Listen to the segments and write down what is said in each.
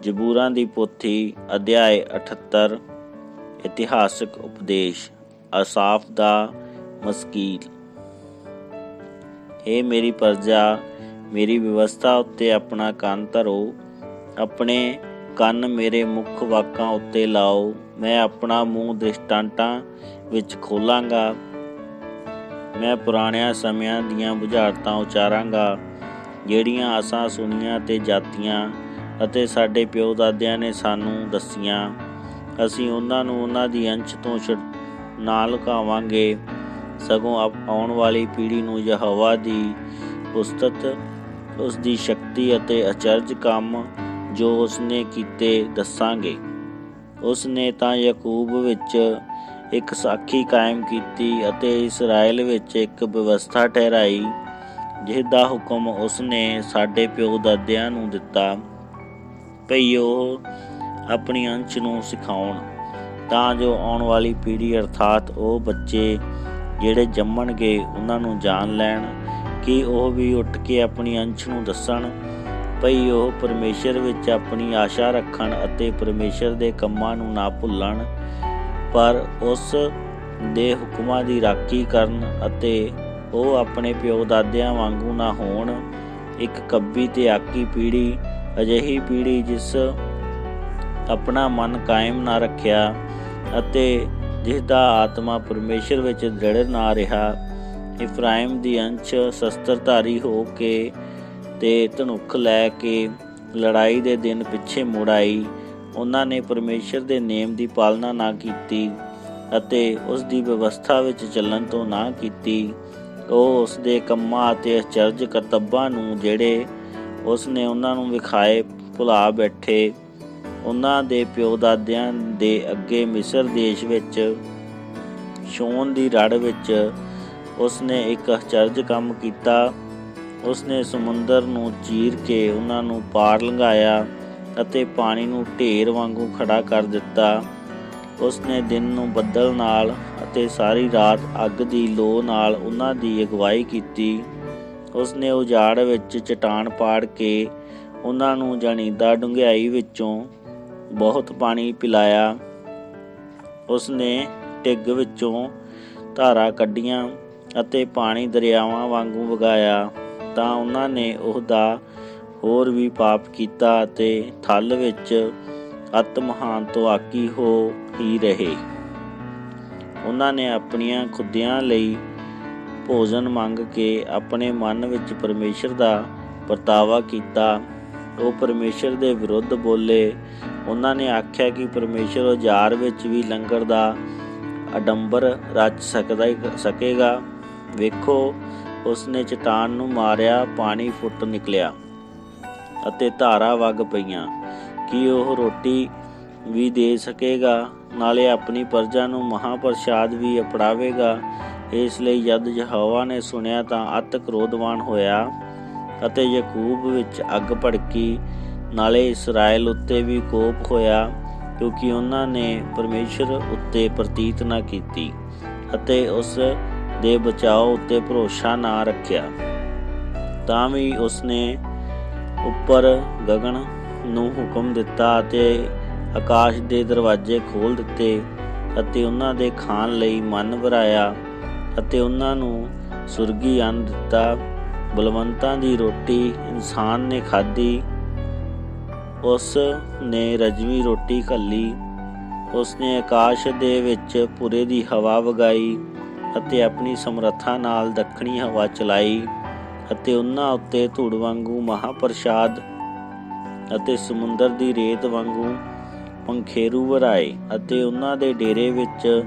ਜ਼ਬੂਰਾਂ ਦੀ ਪੋਥੀ ਅਧਿਆਇ 78 ਇਤਿਹਾਸਕ ਉਪਦੇਸ਼ ਅਸਾਫ ਦਾ ਮਸਕੀਲ। हे ਮੇਰੀ ਪ੍ਰਜਾ, ਮੇਰੀ ਵਿਵਸਥਾ ਉੱਤੇ ਆਪਣਾ ਕੰਨ ਧਰੋ, ਆਪਣੇ ਕੰਨ ਮੇਰੇ ਮੁੱਖ ਵਾਕਾਂ ਉੱਤੇ ਲਾਓ। ਮੈਂ ਆਪਣਾ ਮੂੰਹ ਦ੍ਰਿਸ਼ਟਾਂਤਾਂ ਵਿੱਚ ਖੋਲਾਂਗਾ, ਮੈਂ ਪੁਰਾਣਿਆਂ ਸਮਿਆਂ ਦੀਆਂ ਬੁਝਾਰਤਾਂ ਉਚਾਰਾਂਗਾ, ਜਿਹੜੀਆਂ ਅਸਾਂ ਸੁਣੀਆਂ ਤੇ ਜਾਤੀਆਂ ਅਤੇ ਸਾਡੇ ਪਿਓ ਦਾਦਿਆਂ ਨੇ ਸਾਨੂੰ ਦੱਸੀਆਂ। ਅਸੀਂ ਉਹਨਾਂ ਨੂੰ ਉਹਨਾਂ ਦੀ ਅੰਸ਼ ਤੋਂ ਨਾ ਲੁਕਾਵਾਂਗੇ, ਸਗੋਂ ਆਉਣ ਵਾਲੀ ਪੀੜ੍ਹੀ ਨੂੰ ਯਹੋਵਾ ਦੀ ਉਸਤਤ, ਉਸ ਦੀ ਸ਼ਕਤੀ ਅਤੇ ਅਚਰਜ ਕੰਮ ਜੋ ਉਸਨੇ ਕੀਤੇ ਦੱਸਾਂਗੇ। ਉਸਨੇ ਤਾਂ ਯਾਕੂਬ ਵਿੱਚ ਇੱਕ ਸਾਖੀ ਕਾਇਮ ਕੀਤੀ ਅਤੇ ਇਸਰਾਏਲ ਵਿੱਚ ਇੱਕ ਵਿਵਸਥਾ ਠਹਿਰਾਈ, ਜਿਸ ਦਾ ਹੁਕਮ ਉਸਨੇ ਸਾਡੇ ਪਿਓ ਦਾਦਿਆਂ ਨੂੰ ਦਿੱਤਾ ਭਈ ਉਹ ਆਪਣੀ ਅੰਸ਼ ਨੂੰ ਸਿਖਾਉਣ, ਤਾਂ ਜੋ ਆਉਣ ਵਾਲੀ ਪੀੜ੍ਹੀ ਅਰਥਾਤ ਉਹ ਬੱਚੇ ਜਿਹੜੇ ਜੰਮਣਗੇ ਉਹਨਾਂ ਨੂੰ ਜਾਣ ਲੈਣ ਕਿ ਉਹ ਵੀ ਉੱਠ ਕੇ ਆਪਣੀ ਅੰਸ਼ ਨੂੰ ਦੱਸਣ ਭਈ ਉਹ ਪਰਮੇਸ਼ਰ ਵਿੱਚ ਆਪਣੀ ਆਸ਼ਾ ਰੱਖਣ ਅਤੇ ਪਰਮੇਸ਼ਰ ਦੇ ਕੰਮਾਂ ਨੂੰ ਨਾ ਭੁੱਲਣ, ਪਰ ਉਸ ਦੇ ਹੁਕਮਾਂ ਦੀ ਰਾਖੀ ਕਰਨ ਅਤੇ ਉਹ ਆਪਣੇ ਪਿਓ ਦਾਦਿਆਂ ਵਾਂਗੂ ਨਾ ਹੋਣ। ਇੱਕ ਕੱਬੀ ਤੇ ਆਕੀ ਪੀੜ੍ਹੀ, ਅਜਿਹੀ ਪੀੜ੍ਹੀ ਜਿਸ ਆਪਣਾ ਮਨ ਕਾਇਮ ਨਾ ਰੱਖਿਆ ਅਤੇ ਜਿਸ ਦਾ ਆਤਮਾ ਪਰਮੇਸ਼ਰ ਵਿੱਚ ਦ੍ਰਿੜ ਨਾ ਰਿਹਾ। ਇਫਰਾਇਮ ਦੀ ਅੰਸ਼ ਸ਼ਸਤਰਧਾਰੀ ਹੋ ਕੇ ਤੇ ਧਨੁੱਖ ਲੈ ਕੇ ਲੜਾਈ ਦੇ ਦਿਨ ਪਿੱਛੇ ਮੁੜ ਆਈ। ਉਹਨਾਂ ਨੇ ਪਰਮੇਸ਼ਰ ਦੇ ਨੇਮ ਦੀ ਪਾਲਣਾ ਨਾ ਕੀਤੀ ਅਤੇ ਉਸ ਦੀ ਵਿਵਸਥਾ ਵਿੱਚ ਚੱਲਣ ਤੋਂ ਨਾ ਕੀਤੀ। ਉਹ ਉਸ ਦੇ ਕੰਮਾਂ ਅਤੇ ਅਚਰਜ ਕਰਤੱਬਾਂ ਨੂੰ ਜਿਹੜੇ ਉਸਨੇ ਉਹਨਾਂ ਨੂੰ ਵਿਖਾਏ ਭੁਲਾ ਬੈਠੇ। ਉਹਨਾਂ ਦੇ ਪਿਓ ਦਾਦਿਆਂ ਦੇ ਅੱਗੇ ਮਿਸਰ ਦੇਸ਼ ਵਿੱਚ ਸ਼ੋਨ ਦੀ ਰੜ ਵਿੱਚ ਉਸਨੇ ਇੱਕ ਅਚਰਜ ਕੰਮ ਕੀਤਾ। ਉਸਨੇ ਸਮੁੰਦਰ ਨੂੰ ਚੀਰ ਕੇ ਉਹਨਾਂ ਨੂੰ ਪਾਰ ਲੰਘਾਇਆ ਅਤੇ ਪਾਣੀ ਨੂੰ ਢੇਰ ਵਾਂਗੂ ਖੜਾ ਕਰ ਦਿੱਤਾ। ਉਸਨੇ ਦਿਨ ਨੂੰ ਬੱਦਲ ਨਾਲ ਅਤੇ ਸਾਰੀ ਰਾਤ ਅੱਗ ਦੀ ਲੋ ਨਾਲ ਉਹਨਾਂ ਦੀ ਅਗਵਾਈ ਕੀਤੀ। ਉਸਨੇ ਉਜਾੜ ਵਿੱਚ ਚਟਾਨ ਪਾੜ ਕੇ ਉਹਨਾਂ ਨੂੰ ਜਾਣੀਦਾ ਡੂੰਘਾਈ ਵਿੱਚੋਂ ਬਹੁਤ ਪਾਣੀ ਪਿਲਾਇਆ। ਉਸਨੇ ਢਿੱਗ ਵਿੱਚੋਂ ਧਾਰਾਂ ਕੱਢੀਆਂ ਅਤੇ ਪਾਣੀ ਦਰਿਆਵਾਂ ਵਾਂਗੂ ਵਗਾਇਆ। ਤਾਂ ਉਹਨਾਂ ਨੇ ਉਹਦਾ ਹੋਰ ਵੀ ਪਾਪ ਕੀਤਾ ਅਤੇ ਥਲ ਵਿੱਚ ਅਤ ਮਹਾਨ ਤੋਂ ਆਕੀ ਹੋ ਹੀ ਰਹੇ। ਉਹਨਾਂ ਨੇ ਆਪਣੀਆਂ ਖੁੱਦਿਆਂ ਲਈ ਭੋਜਨ ਮੰਗ ਕੇ ਆਪਣੇ ਮਨ ਵਿੱਚ ਪਰਮੇਸ਼ਰ ਦਾ ਪਰਤਾਵਾ ਕੀਤਾ। ਉਹ ਪਰਮੇਸ਼ਰ ਦੇ ਵਿਰੁੱਧ ਬੋਲੇ। ਉਹਨਾਂ ਨੇ ਆਖਿਆ ਕਿ ਪਰਮੇਸ਼ਰ ਔਜ਼ਾਰ ਵਿੱਚ ਵੀ ਲੰਗਰ ਦਾ ਅਡੰਬਰ ਰਚ ਸਕੇਗਾ। ਵੇਖੋ, ਉਸਨੇ ਚਟਾਨ ਨੂੰ ਮਾਰਿਆ, ਪਾਣੀ ਫੁੱਟ ਨਿਕਲਿਆ ਅਤੇ ਧਾਰਾਂ ਵਗ ਪਈਆਂ। ਕੀ ਉਹ ਰੋਟੀ ਵੀ ਦੇ ਸਕੇਗਾ, ਨਾਲੇ ਆਪਣੀ ਪ੍ਰਜਾ ਨੂੰ ਮਹਾਂਪ੍ਰਸਾਦ ਵੀ ਅਪੜਾਵੇਗਾ? ਇਸ ਲਈ ਜਦ ਯਹੋਵਾ ਨੇ ਸੁਣਿਆ ਤਾਂ ਅਤ ਕ੍ਰੋਧਵਾਨ ਹੋਇਆ ਅਤੇ ਯਾਕੂਬ ਵਿੱਚ ਅੱਗ ਭੜਕੀ, ਨਾਲੇ ਇਸਰਾਏਲ ਉੱਤੇ ਵੀ ਕੋਪ ਹੋਇਆ, ਕਿਉਂਕਿ ਉਹਨਾਂ ਨੇ ਪਰਮੇਸ਼ਰ ਉੱਤੇ ਪ੍ਰਤੀਤ ਨਾ ਕੀਤੀ ਅਤੇ ਉਸ ਦੇ ਬਚਾਓ ਉੱਤੇ ਭਰੋਸਾ ਨਾ ਰੱਖਿਆ। ਤਾਂ ਵੀ ਉਸਨੇ ਉੱਪਰ ਗਗਨ ਨੂੰ ਹੁਕਮ ਦਿੱਤਾ ਅਤੇ ਆਕਾਸ਼ ਦੇ ਦਰਵਾਜ਼ੇ ਖੋਲ੍ਹ ਦਿੱਤੇ ਅਤੇ ਉਹਨਾਂ ਦੇ ਖਾਣ ਲਈ ਮਨ ਵਰਾਇਆ ਅਤੇ ਉਹਨਾਂ ਨੂੰ ਸੁਰਗੀ ਅੰਨ ਦਿੱਤਾ। ਬਲਵੰਤਾਂ ਦੀ ਰੋਟੀ ਇਨਸਾਨ ਨੇ ਖਾਧੀ, ਉਸ ਨੇ ਰਜਵੀਂ ਰੋਟੀ ਘੱਲੀ। ਉਸਨੇ ਆਕਾਸ਼ ਦੇ ਵਿੱਚ ਪੁਰੇ ਦੀ ਹਵਾ ਵਗਾਈ ਅਤੇ ਆਪਣੀ ਸਮਰੱਥਾ ਨਾਲ ਦੱਖਣੀ ਹਵਾ ਚਲਾਈ ਅਤੇ ਉਹਨਾਂ ਉੱਤੇ ਧੂੜ ਵਾਂਗੂ ਮਹਾਂਪ੍ਰਸਾਦ ਅਤੇ ਸਮੁੰਦਰ ਦੀ ਰੇਤ ਵਾਂਗੂ ਪੰਖੇਰੂ ਵਰਾਏ ਅਤੇ ਉਹਨਾਂ ਦੇ ਡੇਰੇ ਵਿੱਚ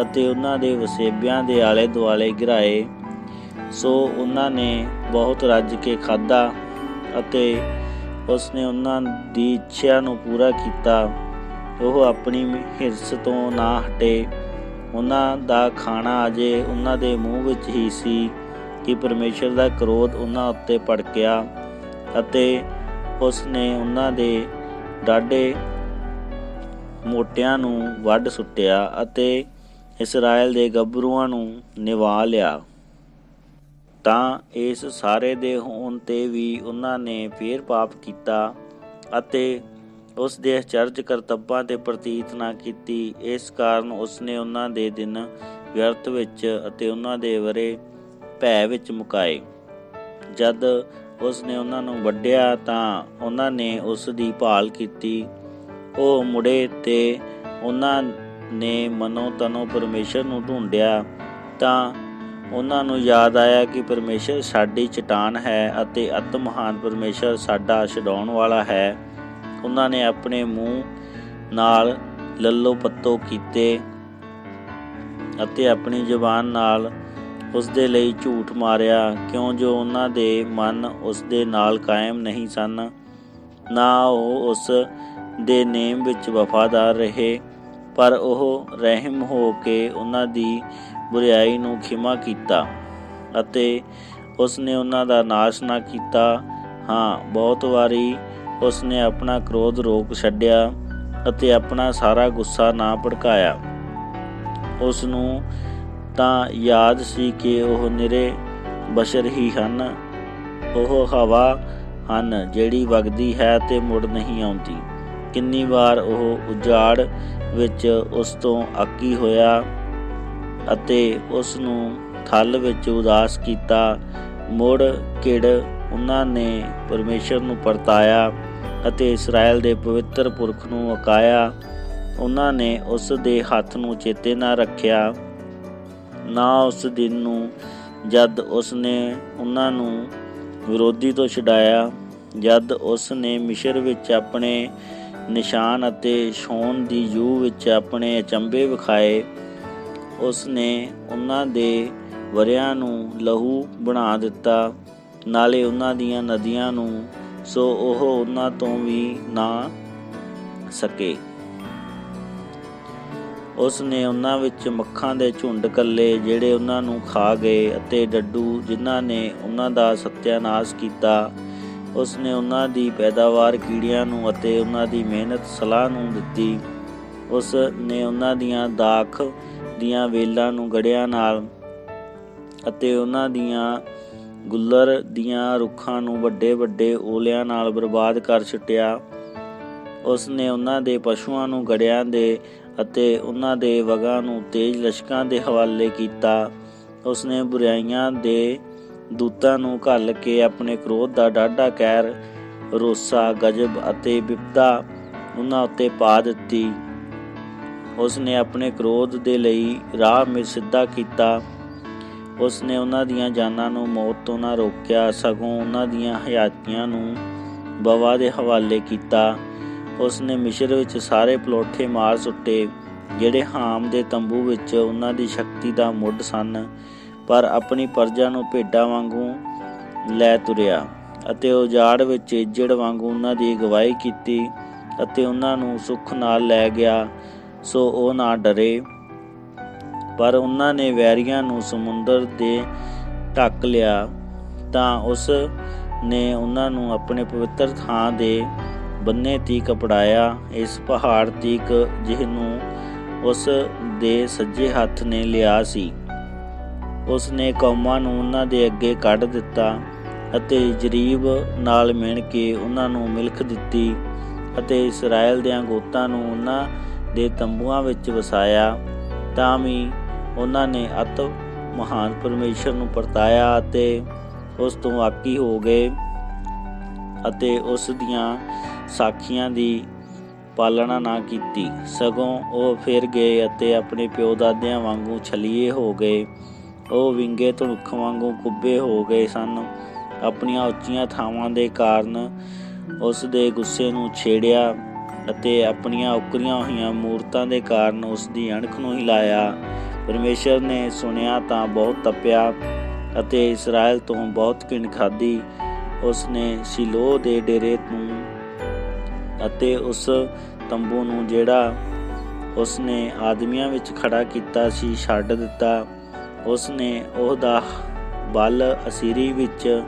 ਅਤੇ ਉਹਨਾਂ ਦੇ ਵਸੇਬਿਆਂ ਦੇ ਆਲੇ ਦੁਆਲੇ ਗਿਰਾਏ। ਸੋ ਉਹਨਾਂ ਨੇ ਬਹੁਤ ਰੱਜ ਕੇ ਖਾਧਾ ਅਤੇ ਉਸਨੇ ਉਹਨਾਂ ਦੀ ਇੱਛਾ ਨੂੰ ਪੂਰਾ ਕੀਤਾ। ਉਹ ਆਪਣੀ ਹਿਰਸ ਤੋਂ ਨਾ ਹਟੇ। ਉਹਨਾਂ ਦਾ ਖਾਣਾ ਅਜੇ ਉਹਨਾਂ ਦੇ ਮੂੰਹ ਵਿੱਚ ਹੀ ਸੀ ਕਿ ਪਰਮੇਸ਼ਰ ਦਾ ਕ੍ਰੋਧ ਉਹਨਾਂ ਉੱਤੇ ਭੜਕਿਆ ਅਤੇ ਉਸਨੇ ਉਹਨਾਂ ਦੇ ਡਾਢੇ ਮੋਟਿਆਂ ਨੂੰ ਵੱਢ ਸੁੱਟਿਆ ਅਤੇ ਇਸਰਾਏਲ ਦੇ ਗੱਭਰੂਆਂ ਨੂੰ ਨਿਵਾ ਲਿਆ। ਤਾਂ ਇਸ ਸਾਰੇ ਦੇ ਹੋਣ 'ਤੇ ਵੀ ਉਹਨਾਂ ਨੇ ਫੇਰ ਪਾਪ ਕੀਤਾ ਅਤੇ ਉਸ ਦੇ ਅਚਰਜ ਕਰਤੱਬਾਂ 'ਤੇ ਪ੍ਰਤੀਤ ਨਾ ਕੀਤੀ। ਇਸ ਕਾਰਨ ਉਸਨੇ ਉਹਨਾਂ ਦੇ ਦਿਨ ਵਿਅਰਥ ਵਿੱਚ ਅਤੇ ਉਹਨਾਂ ਦੇ ਵਰੇ ਭੈ ਵਿੱਚ ਮੁਕਾਏ। ਜਦ ਉਸ ਨੇ ਉਹਨਾਂ ਨੂੰ ਵੱਢਿਆ ਤਾਂ ਉਹਨਾਂ ਨੇ ਉਸ ਦੀ ਭਾਲ ਕੀਤੀ। ਉਹ ਮੁੜੇ ਤੇ ਉਹਨਾਂ ਨੇ ਮਨੋ ਤਨੋ ਪਰਮੇਸ਼ਰ ਨੂੰ ਢੂੰਡਿਆ ਤਾਂ ਉਹਨਾਂ ਨੂੰ ਯਾਦ ਆਇਆ ਕਿ ਪਰਮੇਸ਼ਰ ਸਾਡੀ ਚਟਾਨ ਹੈ ਅਤੇ ਅਤਿ ਮਹਾਨ ਪਰਮੇਸ਼ਰ ਸਾਡਾ ਛਡਾਉਣ ਵਾਲਾ ਹੈ। ਉਹਨਾਂ ਨੇ ਆਪਣੇ ਮੂੰਹ ਨਾਲ ਲੱਲੋ ਪੱਤੋ ਕੀਤੇ ਅਤੇ ਆਪਣੀ ਜ਼ੁਬਾਨ ਨਾਲ ਉਸ ਦੇ ਲਈ ਝੂਠ ਮਾਰਿਆ, ਕਿਉਂ ਜੋ ਉਹਨਾਂ ਦੇ ਮਨ ਉਸ ਦੇ ਨਾਲ ਕਾਇਮ ਨਹੀਂ ਸਨ, ਨਾ ਉਹ ਉਸ ਦੇ ਨੇਮ ਵਿੱਚ ਵਫਾਦਾਰ ਰਹੇ। ਪਰ ਉਹ ਰਹਿਮ ਹੋ ਕੇ ਉਹਨਾਂ ਦੀ ਬੁਰਿਆਈ ਨੂੰ ਖਿਮਾ ਕੀਤਾ ਅਤੇ ਉਸ ਨੇ ਉਹਨਾਂ ਦਾ ਨਾਸ਼ ਨਾ ਕੀਤਾ। ਹਾਂ, ਬਹੁਤ ਵਾਰੀ ਉਸ ਨੇ ਆਪਣਾ ਕ੍ਰੋਧ ਰੋਕ ਛੱਡਿਆ ਅਤੇ ਆਪਣਾ ਸਾਰਾ ਗੁੱਸਾ ਨਾ ਭੜਕਾਇਆ। ਉਸ ਨੂੰ ਤਾਂ ਯਾਦ ਸੀ ਕਿ ਉਹ ਨਿਰੇ ਬਸ਼ਰ ਹੀ ਹਨ। ਉਹ ਹਵਾ ਹਨ ਜਿਹੜੀ ਵਗਦੀ ਹੈ ਤੇ ਮੁੜ ਨਹੀਂ ਆਉਂਦੀ। ਕਿੰਨੀ ਵਾਰ ਉਹ ਉਜਾੜ ਵਿੱਚ ਉਸ ਤੋਂ ਆਕੀ ਹੋਇਆ ਅਤੇ ਉਸ ਨੂੰ ਥਲ ਵਿੱਚ ਉਦਾਸ ਕੀਤਾ। ਮੁੜ ਕਿੜ ਉਹਨਾਂ ਨੇ ਪਰਮੇਸ਼ਰ ਨੂੰ ਪਰਤਾਇਆ ਅਤੇ ਇਸਰਾਏਲ ਦੇ ਪਵਿੱਤਰ ਪੁਰਖ ਨੂੰ ਅਕਾਇਆ। ਉਹਨਾਂ ਨੇ ਉਸ ਦੇ ਹੱਥ ਨੂੰ ਚੇਤੇ ਨਾ ਰੱਖਿਆ, ਨਾ ਉਸ ਦਿਨ ਨੂੰ ਜਦ ਉਸ ਨੇ ਉਹਨਾਂ ਨੂੰ ਵਿਰੋਧੀ ਤੋਂ ਛੁਡਾਇਆ, ਜਦ ਉਸ ਨੇ ਮਿਸਰ ਵਿੱਚ ਆਪਣੇ ਨਿਸ਼ਾਨ ਅਤੇ ਸ਼ੋਨ ਦੀ ਜੂਹ ਵਿੱਚ ਆਪਣੇ ਅਚੰਭੇ ਵਿਖਾਏ। ਉਸ ਨੇ ਉਹਨਾਂ ਦੇ ਵਰਿਆਂ ਨੂੰ ਲਹੂ ਬਣਾ ਦਿੱਤਾ, ਨਾਲੇ ਉਹਨਾਂ ਦੀਆਂ ਨਦੀਆਂ ਨੂੰ, ਸੋ ਉਹ ਉਹਨਾਂ ਤੋਂ ਵੀ ਨਾ ਸਕੇ। ਉਸ ਨੇ ਉਹਨਾਂ ਵਿੱਚ ਮੱਖਾਂ ਦੇ ਝੁੰਡ ਕੱਲੇ ਜਿਹੜੇ ਉਹਨਾਂ ਨੂੰ ਖਾ ਗਏ ਅਤੇ ਡੱਡੂ ਜਿਨ੍ਹਾਂ ਨੇ ਉਹਨਾਂ ਦਾ ਸਤਿਆਨਾਸ਼ ਕੀਤਾ। ਉਸ ਨੇ ਉਹਨਾਂ ਦੀ ਪੈਦਾਵਾਰ ਕੀੜਿਆਂ ਨੂੰ ਅਤੇ ਉਹਨਾਂ ਦੀ ਮਿਹਨਤ ਸਲਾਹ ਨੂੰ ਦਿੱਤੀ। ਉਸ ਨੇ ਉਹਨਾਂ ਦੀਆਂ ਦਾਖ ਦੀਆਂ ਵੇਲਾਂ ਨੂੰ ਗੜ੍ਹਿਆਂ ਨਾਲ ਅਤੇ ਉਹਨਾਂ ਦੀਆਂ ਗੁੱਲਰ ਦੀਆਂ ਰੁੱਖਾਂ ਨੂੰ ਵੱਡੇ ਵੱਡੇ ਓਲਿਆਂ ਨਾਲ ਬਰਬਾਦ ਕਰ ਛੁੱਟਿਆ। ਉਸ ਨੇ ਉਹਨਾਂ ਦੇ ਪਸ਼ੂਆਂ ਨੂੰ ਗੜ੍ਹਿਆਂ ਦੇ ਅਤੇ ਉਹਨਾਂ ਦੇ ਵਗਾਂ ਨੂੰ ਤੇਜ਼ ਲਸ਼ਕਾਂ ਦੇ ਹਵਾਲੇ ਕੀਤਾ। ਉਸ ਨੇ ਬੁਰਾਈਆਂ ਦੇ ਦੂਤਾਂ ਨੂੰ ਘੱਲ ਕੇ ਆਪਣੇ ਕ੍ਰੋਧ ਦਾ ਡਾਢਾ ਕਹਿਰ, ਰੋਸਾ, ਗਜ਼ਬ ਅਤੇ ਬਿਪਤਾ ਉਹਨਾਂ ਉੱਤੇ ਪਾ ਦਿੱਤੀ। ਉਸ ਨੇ ਆਪਣੇ ਕ੍ਰੋਧ ਦੇ ਲਈ ਰਾਹ ਸਿੱਧਾ ਕੀਤਾ। ਉਸ ਨੇ ਉਹਨਾਂ ਦੀਆਂ ਜਾਨਾਂ ਨੂੰ ਮੌਤ ਤੋਂ ਨਾ ਰੋਕਿਆ, ਸਗੋਂ ਉਹਨਾਂ ਦੀਆਂ ਹਯਾਤੀਆਂ ਨੂੰ ਬਵਾ ਦੇ ਹਵਾਲੇ ਕੀਤਾ। ਉਸ ਨੇ ਮਿਸਰ ਵਿੱਚ ਸਾਰੇ ਪਲੋਠੇ ਮਾਰ ਸੁੱਟੇ ਜਿਹੜੇ ਹਾਮ ਦੇ ਤੰਬੂ ਵਿੱਚ ਉਹਨਾਂ ਦੀ ਸ਼ਕਤੀ ਦਾ ਮੁੱਢ ਸਨ, ਪਰ ਆਪਣੀ ਪਰਜਾ ਨੂੰ ਭੇਡਾਂ ਵਾਂਗੂ ਲੈ ਤੁਰਿਆ ਅਤੇ ਉਜਾੜ ਵਿੱਚ ਇੱਜੜ ਵਾਂਗੂ ਉਹਨਾਂ ਦੀ ਅਗਵਾਈ ਕੀਤੀ ਅਤੇ ਉਹਨਾਂ ਨੂੰ ਸੁੱਖ ਨਾਲ ਲੈ ਗਿਆ, ਸੋ ਉਹ ਨਾ ਡਰੇ। ਪਰ ਉਹਨਾਂ ਨੇ ਵੈਰੀਆਂ ਨੂੰ ਸਮੁੰਦਰ ਦੇ ਢੱਕ ਲਿਆ ਤਾਂ ਉਸ ਨੇ ਉਹਨਾਂ ਨੂੰ ਆਪਣੇ ਪਵਿੱਤਰ ਥਾਂ ਦੇ ਬੰਨੇ ਤੀਕ ਅਪੜਾਇਆ, ਇਸ ਪਹਾੜ ਤੀਕ ਜਿਹਨੂੰ ਉਸ ਦੇ ਸੱਜੇ ਹੱਥ ਨੇ ਲਿਆ ਸੀ। ਉਸ ਨੇ ਕੌਮਾਂ ਨੂੰ ਉਹਨਾਂ ਦੇ ਅੱਗੇ ਕੱਢ ਦਿੱਤਾ ਅਤੇ ਜਰੀਬ ਨਾਲ ਮਿਣ ਕੇ ਉਹਨਾਂ ਨੂੰ ਮਿਲਖ ਦਿੱਤੀ ਅਤੇ ਇਸਰਾਏਲ ਦਿਆਂ ਗੋਤਾਂ ਨੂੰ ਉਹਨਾਂ ਦੇ ਤੰਬੂਆਂ ਵਿੱਚ ਵਸਾਇਆ। ਤਾਂ ਵੀ ਉਹਨਾਂ ਨੇ ਅਤਿ ਮਹਾਨ ਪਰਮੇਸ਼ਰ ਨੂੰ ਪਰਤਾਇਆ ਅਤੇ ਉਸ ਤੋਂ ਆਕੀ ਹੋ ਗਏ ਅਤੇ ਉਸ ਦੀਆਂ ਸਾਖੀਆਂ ਦੀ ਪਾਲਣਾ ਨਾ ਕੀਤੀ, ਸਗੋਂ ਉਹ ਫਿਰ ਗਏ ਅਤੇ ਆਪਣੇ ਪਿਓ ਦਾਦਿਆਂ ਵਾਂਗੂ ਛਲੀਏ ਹੋ ਗਏ। ਉਹ ਵਿੰਗੇ ਧਨੁੱਖ ਵਾਂਗੂ ਕੁੱਬੇ ਹੋ ਗਏ ਸਨ। ਆਪਣੀਆਂ ਉੱਚੀਆਂ ਥਾਵਾਂ ਦੇ ਕਾਰਨ ਉਸ ਦੇ ਗੁੱਸੇ ਨੂੰ ਛੇੜਿਆ ਅਤੇ ਆਪਣੀਆਂ ਉਕਰੀਆਂ ਹੋਈਆਂ ਮੂਰਤਾਂ ਦੇ ਕਾਰਨ ਉਸ ਦੀ ਅਣਖ ਨੂੰ ਹਿਲਾਇਆ। ਪਰਮੇਸ਼ਰ ਨੇ ਸੁਣਿਆ ਤਾਂ ਬਹੁਤ ਤਪਿਆ ਅਤੇ ਇਸਰਾਏਲ ਤੋਂ ਬਹੁਤ ਘਿਣ ਖਾਧੀ। ਉਸ ਨੇ ਸ਼ਿਲੋਹ ਦੇ ਡੇਰੇ ਨੂੰ ਅਤੇ ਉਸ ਤੰਬੂ ਨੂੰ ਜਿਹੜਾ ਉਸ ਨੇ ਆਦਮੀਆਂ ਵਿੱਚ ਖੜਾ ਕੀਤਾ ਸੀ ਛੱਡ ਦਿੱਤਾ। ਉਸ ਨੇ ਉਹਦਾ ਬਲ ਅਸੀਰੀ ਵਿੱਚ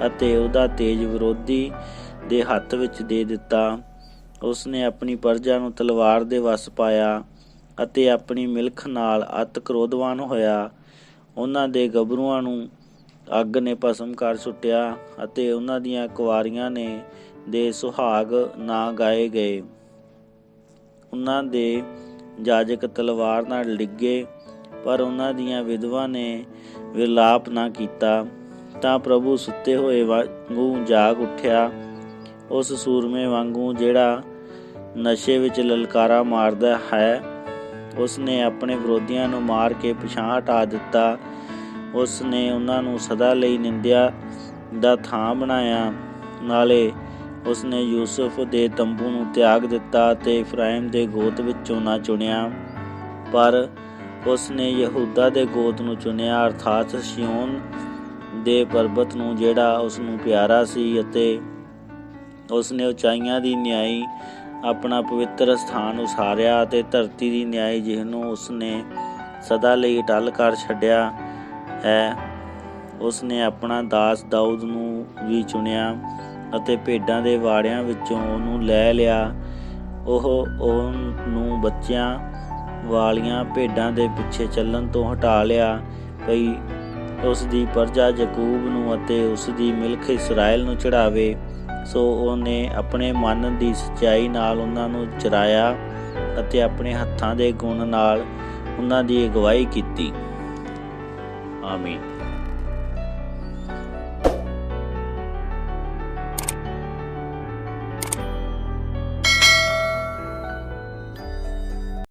ਅਤੇ ਉਹਦਾ ਤੇਜ ਵਿਰੋਧੀ ਦੇ ਹੱਥ ਵਿੱਚ ਦੇ ਦਿੱਤਾ। ਉਸ ਨੇ ਆਪਣੀ ਪਰਜਾ ਨੂੰ ਤਲਵਾਰ ਦੇ ਵੱਸ ਪਾਇਆ ਅਤੇ ਆਪਣੀ ਮਿਲਖ ਨਾਲ ਅਤਿ ਕ੍ਰੋਧਵਾਨ ਹੋਇਆ। ਉਹਨਾਂ ਦੇ ਗੱਭਰੂਆਂ ਨੂੰ ਅੱਗ ਨੇ ਭਸਮ ਕਰ ਸੁੱਟਿਆ ਅਤੇ ਉਹਨਾਂ ਦੀਆਂ ਕੁਆਰੀਆਂ ਨੇ ਦੇ ਸੁਹਾਗ ਨਾ ਗਾਏ ਗਏ। ਉਹਨਾਂ ਦੇ ਜਾਜਕ ਤਲਵਾਰ ਨਾਲ ਡਿੱਗੇ, ਪਰ ਉਹਨਾਂ ਦੀਆਂ ਵਿਧਵਾ ਨੇ ਵਿਲਾਪ ਨਾ ਕੀਤਾ। ਤਾਂ ਪ੍ਰਭੂ ਸੁੱਤੇ ਹੋਏ ਵਾਂਗੂ ਜਾਗ ਉੱਠਿਆ, ਉਸ ਸੂਰਮੇ ਵਾਂਗੂ ਜਿਹੜਾ ਨਸ਼ੇ ਵਿੱਚ ਲਲਕਾਰਾ ਮਾਰਦਾ ਹੈ। ਉਸ ਨੇ ਆਪਣੇ ਵਿਰੋਧੀਆਂ ਨੂੰ ਮਾਰ ਕੇ ਪਿਛਾਂਹ ਹਟਾ ਦਿੱਤਾ। ਉਸ ਨੇ ਉਹਨਾਂ ਨੂੰ ਸਦਾ ਲਈ ਨਿੰਦਿਆ ਦਾ ਥਾਂ ਬਣਾਇਆ। ਨਾਲੇ ਉਸ ਨੇ ਯੂਸੁਫ ਦੇ ਤੰਬੂ ਨੂੰ ਤਿਆਗ ਦਿੱਤਾ ਅਤੇ ਇਫਰਾਇਮ ਦੇ ਗੋਤ ਵਿੱਚੋਂ ਨਾ ਚੁਣਿਆ, ਪਰ ਉਸ ਨੇ ਯਹੂਦਾ ਦੇ ਗੋਤ ਨੂੰ ਚੁਣਿਆ, ਅਰਥਾਤ ਸਿਯੋਨ ਦੇ ਪਰਬਤ ਨੂੰ, ਜਿਹੜਾ ਉਸ ਨੂੰ ਪਿਆਰਾ ਸੀ। ਅਤੇ ਉਸ ਨੇ ਉਚਾਈਆਂ ਦੀ ਨਿਆਈ ਆਪਣਾ ਪਵਿੱਤਰ ਸਥਾਨ ਉਸਾਰਿਆ ਅਤੇ ਧਰਤੀ ਦੀ ਨਿਆਈ, ਜਿਹਨੂੰ ਉਸ ਨੇ ਸਦਾ ਲਈ ਅਟੱਲ ਕਰ ਛੱਡਿਆ ਹੈ। ਉਸ ਨੇ ਆਪਣਾ ਦਾਸ ਦਾਊਦ ਨੂੰ ਵੀ ਚੁਣਿਆ ਅਤੇ ਭੇਡਾਂ ਦੇ ਵਾੜਿਆਂ ਵਿੱਚੋਂ ਉਹਨੂੰ ਲੈ ਲਿਆ। ਉਹਨੂੰ ਬੱਚਿਆਂ ਵਾਲੀਆਂ ਭੇਡਾਂ ਦੇ ਪਿੱਛੇ ਚੱਲਣ ਤੋਂ ਹਟਾ ਲਿਆ, ਭਈ ਉਸ ਦੀ ਪਰਜਾ ਯਕੂਬ ਨੂੰ ਅਤੇ ਉਸ ਦੀ ਮਿਲਕ ਇਸਰਾਏਲ ਨੂੰ ਚੜ੍ਹਾਵੇ। ਸੋ ਉਹਨੇ ਆਪਣੇ ਮਨ ਦੀ ਸੱਚਾਈ ਨਾਲ ਉਹਨਾਂ ਨੂੰ ਚਰਾਇਆ ਅਤੇ ਆਪਣੇ ਹੱਥਾਂ ਦੇ ਗੁਣ ਨਾਲ ਉਹਨਾਂ ਦੀ ਅਗਵਾਈ ਕੀਤੀ। ਆਮੀਨ।